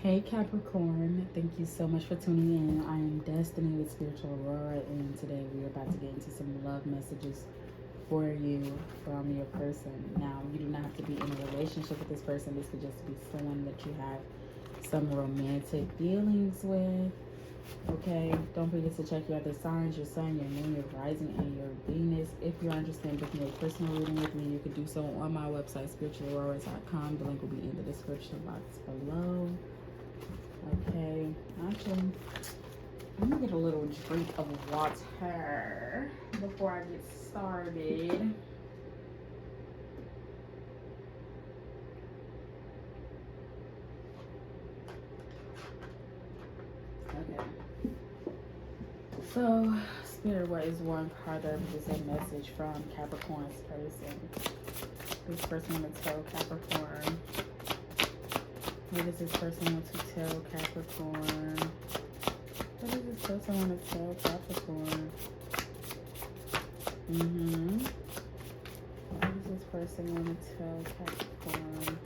Hey Capricorn, thank you so much for tuning in. I am Destiny with Spiritual Aurora, and today we are about to get into some love messages for you from your person. Now, you do not have to be in a relationship with this person. This could just be someone that you have some romantic feelings with. Okay, don't forget to check your other signs, your sun, your moon, your rising, and your Venus. If you're interested in booking a personal reading with me, you can do so on my website, spiritualaurora.com. The link will be in the description box below. Okay, actually, I'm gonna get a little drink of water before I get started. Okay. So, Spirit, what is one card that is a message from Capricorn's person? This person want to tell Capricorn. What does this person want to tell Capricorn? What does this person want to tell Capricorn? What does this person want to tell Capricorn?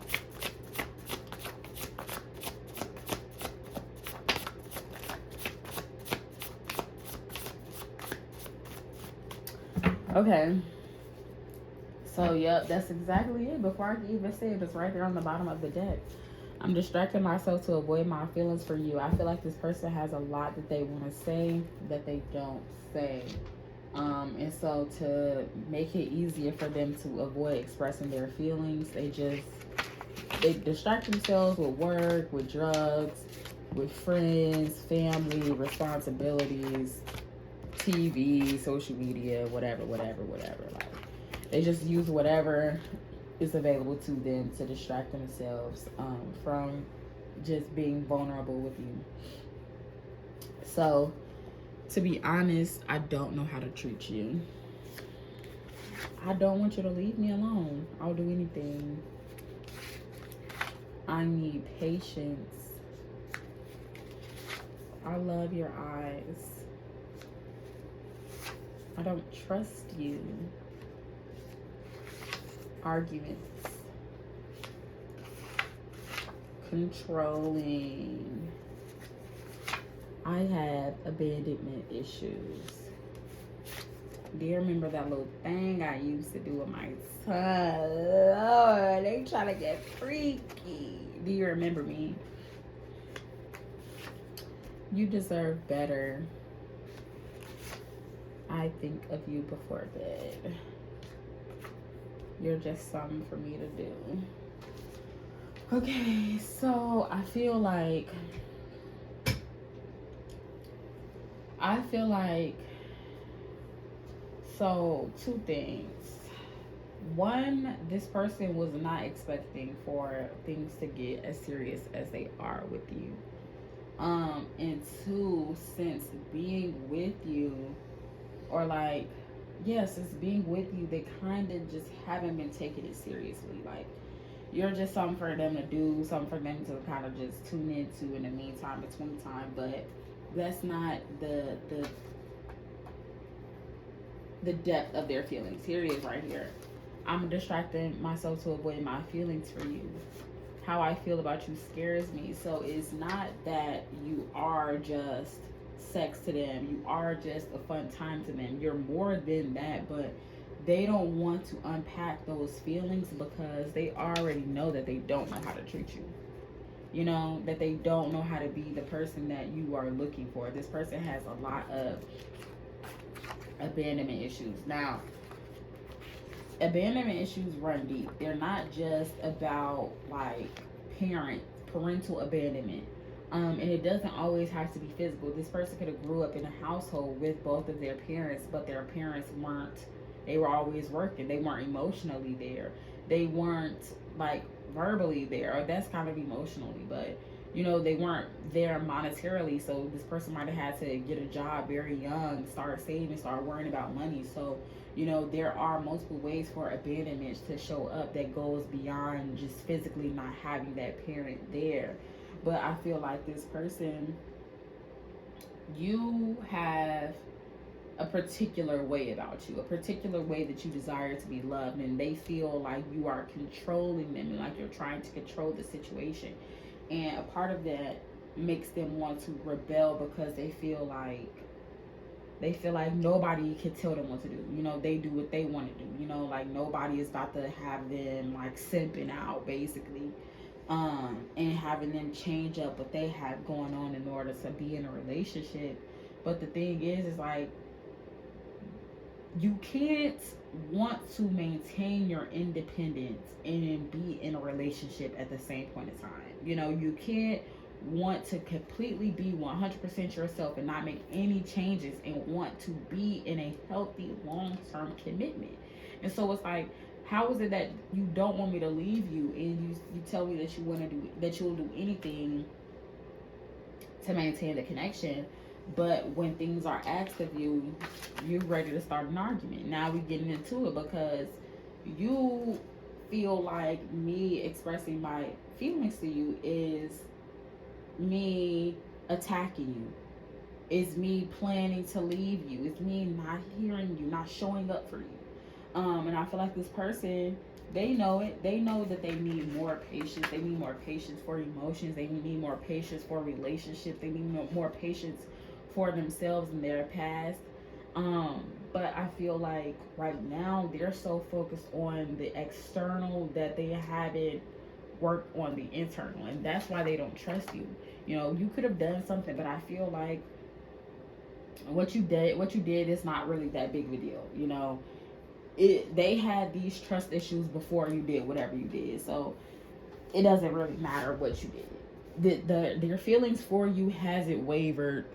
Okay. So, yep, that's exactly it. Before I can even say it, it's right there on the bottom of the deck. I'm distracting myself to avoid my feelings for you. I feel like this person has a lot that they want to say that they don't say. And so to make it easier for them to avoid expressing their feelings, they distract themselves with work, with drugs, with friends, family, responsibilities, TV, social media, whatever. Like, they just use whatever is available to them to distract themselves from just being vulnerable with you. So, to be honest, I don't know how to treat you. I don't want you to leave me alone. I'll do anything. I need patience. I love your eyes. I don't trust you. Arguments. Controlling. I have abandonment issues. Do you remember that little thing I used to do with my son? Lord, they trying to get freaky. Do you remember me? You deserve better. I think of you before bed. You're just something for me to do. Okay, so I feel like so two things. One, this person was not expecting for things to get as serious as they are with you. And two, since being with you, or like, yes, it's being with you, they kind of just haven't been taking it seriously. Like, you're just something for them to do, something for them to kind of just tune into in the meantime, between time. But that's not the depth of their feelings. Here it is right here. I'm distracting myself to avoid my feelings for you. How I feel about you scares me. So it's not that you are just sex to them. You are just a fun time to them. You're more than that, but they don't want to unpack those feelings because they already know that they don't know how to treat you. You know, that they don't know how to be the person that you are looking for. This person has a lot of abandonment issues. Now, abandonment issues run deep. They're not just about like parental abandonment. And it doesn't always have to be physical. This person could have grew up in a household with both of their parents, but their parents they were always working. They weren't emotionally there. They weren't like verbally there, or that's kind of emotionally, but you know, they weren't there monetarily. So this person might have had to get a job very young, start saving, start worrying about money. So, you know, there are multiple ways for abandonment to show up that goes beyond just physically not having that parent there. But I feel like this person, you have a particular way about you, a particular way that you desire to be loved, and they feel like you are controlling them and like you're trying to control the situation. And a part of that makes them want to rebel because they feel like nobody can tell them what to do. You know, they do what they want to do. You know, like nobody is about to have them like simping out basically, and having them change up what they have going on in order to be in a relationship. But the thing is like you can't want to maintain your independence and be in a relationship at the same point in time. You know, you can't want to completely be 100% yourself and not make any changes and want to be in a healthy long-term commitment. And so it's like, how is it that you don't want me to leave you, and you tell me that you want to do, that you'll do anything to maintain the connection, but when things are asked of you, you're ready to start an argument? Now we're getting into it because you feel like me expressing my feelings to you is me attacking you. It's me planning to leave you. It's me not hearing you, not showing up for you. And I feel like this person, they know it. They know that they need more patience. They need more patience for emotions. They need more patience for relationships. They need more patience for themselves and their past. But I feel like right now they're so focused on the external that they haven't worked on the internal, and that's why they don't trust you. You know, you could have done something, but I feel like what you did is not really that big of a deal. You know, they had these trust issues before you did whatever you did, so it doesn't really matter what you did. Their feelings for you hasn't wavered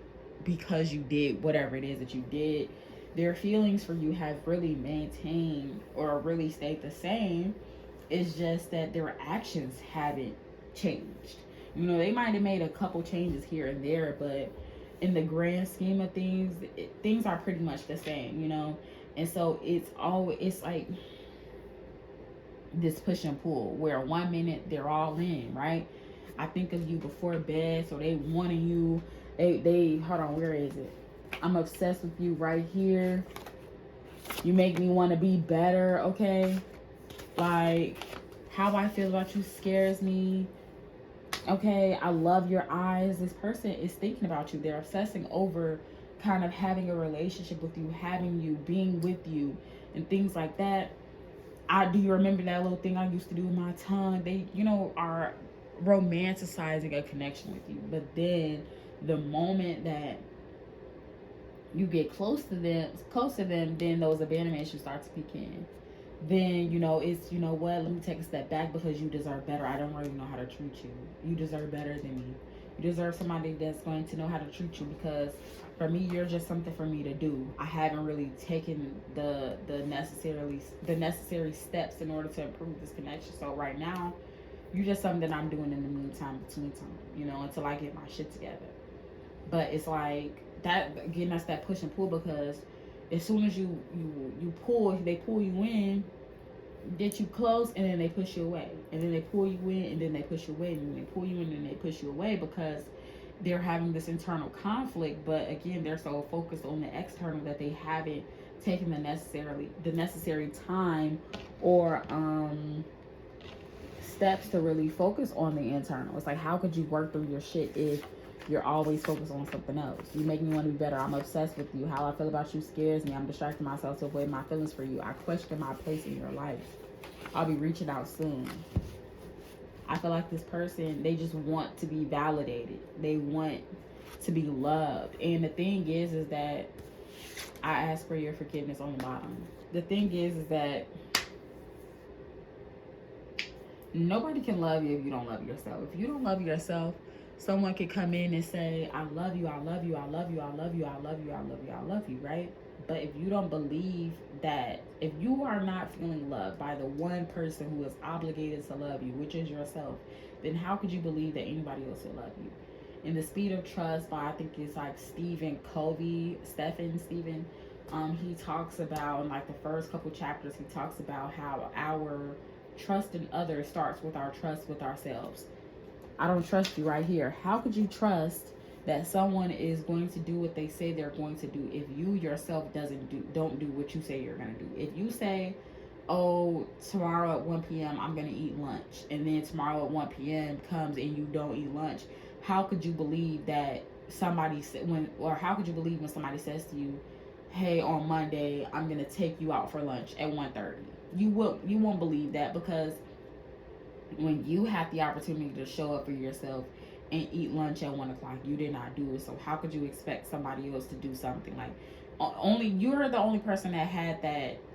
because you did whatever it is that you did. Their feelings for you have really maintained or really stayed the same. It's just that their actions haven't changed. You know, they might have made a couple changes here and there, but in the grand scheme of things, things are pretty much the same, you know. And so it's like this push and pull where 1 minute they're all in, right? I think of you before bed, so they wanting you. They hold on, where is it? I'm obsessed with you right here. You make me want to be better, okay? Like, how I feel about you scares me. Okay, I love your eyes. This person is thinking about you. They're obsessing over kind of having a relationship with you, having you, being with you, and things like that. Do you remember that little thing I used to do with my tongue? They, you know, are romanticizing a connection with you. But then the moment that you get close to them, then those abandonment issues start to peek in. Then, you know, it's, you know what, let me take a step back because you deserve better. I don't really know how to treat you. You deserve better than me. You deserve somebody that's going to know how to treat you, because for me, you're just something for me to do. I haven't really taken the necessary steps in order to improve this connection. So right now, you're just something that I'm doing in the meantime, between time, you know, until I get my shit together. But it's like that, again, that's that push and pull, because as soon as you pull, they pull you in, get you close, and then they push you away, and then they pull you in, and then they push you away, and then they pull you in, and they push you away, because they're having this internal conflict. But again, they're so focused on the external that they haven't taken the necessary time or steps to really focus on the internal. It's like, how could you work through your shit if you're always focused on something else? You make me want to be better. I'm obsessed with you. How I feel about you scares me. I'm distracting myself to avoid my feelings for you. I question my place in your life. I'll be reaching out soon. I feel like this person, they just want to be validated. They want to be loved. And the thing is that I ask for your forgiveness on the bottom. The thing is that nobody can love you if you don't love yourself. If you don't love yourself, someone could come in and say, I love you, I love you, I love you, I love you, I love you, I love you, I love you, right? But if you don't believe that, if you are not feeling loved by the one person who is obligated to love you, which is yourself, then how could you believe that anybody else will love you? In The Speed of Trust by, I think it's like Stephen, he talks about, in like the first couple chapters, he talks about how our trust in others starts with our trust with ourselves. I don't trust you right here. How could you trust that someone is going to do what they say they're going to do if you yourself don't do what you say you're going to do? If you say, oh, tomorrow at 1 p.m. I'm going to eat lunch. And then tomorrow at 1 p.m. comes and you don't eat lunch. How could you believe that somebody said when, or how could you believe when somebody says to you, hey, on Monday, I'm going to take you out for lunch at 1:30? You won't believe that, because when you have the opportunity to show up for yourself and eat lunch at 1 o'clock, you did not do it. So how could you expect somebody else to do something? Like, only you're the only person that had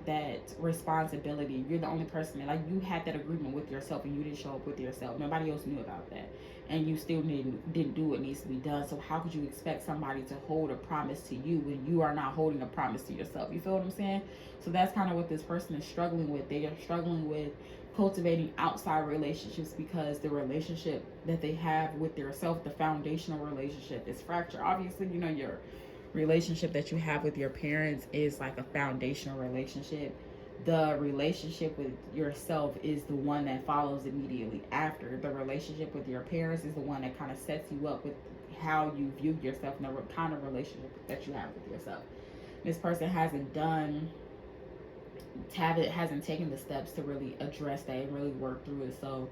that responsibility. You're the only person that, like, you had that agreement with yourself, and you didn't show up with yourself. Nobody else knew about that, and you still didn't do what needs to be done. So how could you expect somebody to hold a promise to you when you are not holding a promise to yourself? You feel what I'm saying? So that's kind of what this person is struggling with. They are struggling with cultivating outside relationships, because the relationship that they have with their self, the foundational relationship, is fractured. Obviously, you know, your relationship that you have with your parents is like a foundational relationship. The relationship with yourself is the one that follows immediately after. The relationship with your parents is the one that kind of sets you up with how you view yourself and the kind of relationship that you have with yourself. This person hasn't taken the steps to really address that and really work through it. So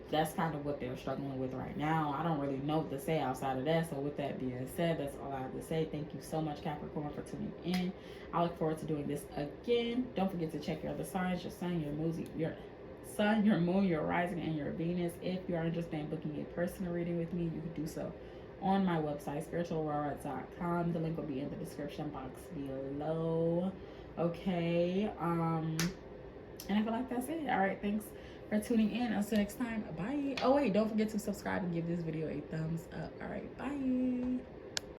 that's kind of what they're struggling with right now. I don't really know what to say outside of that. So with that being said, that's all I have to say. Thank you so much, Capricorn, for tuning in. I look forward to doing this again. Don't forget to check your other signs, your sun, your moon, your rising, and your Venus. If you are interested in booking a personal reading with me, you can do so on my website, spiritualaurora.com. The link will be in the description box below. Okay. And I feel like that's it. All right. Thanks for tuning in. Until next time. Bye. Oh, wait. Don't forget to subscribe and give this video a thumbs up. All right. Bye.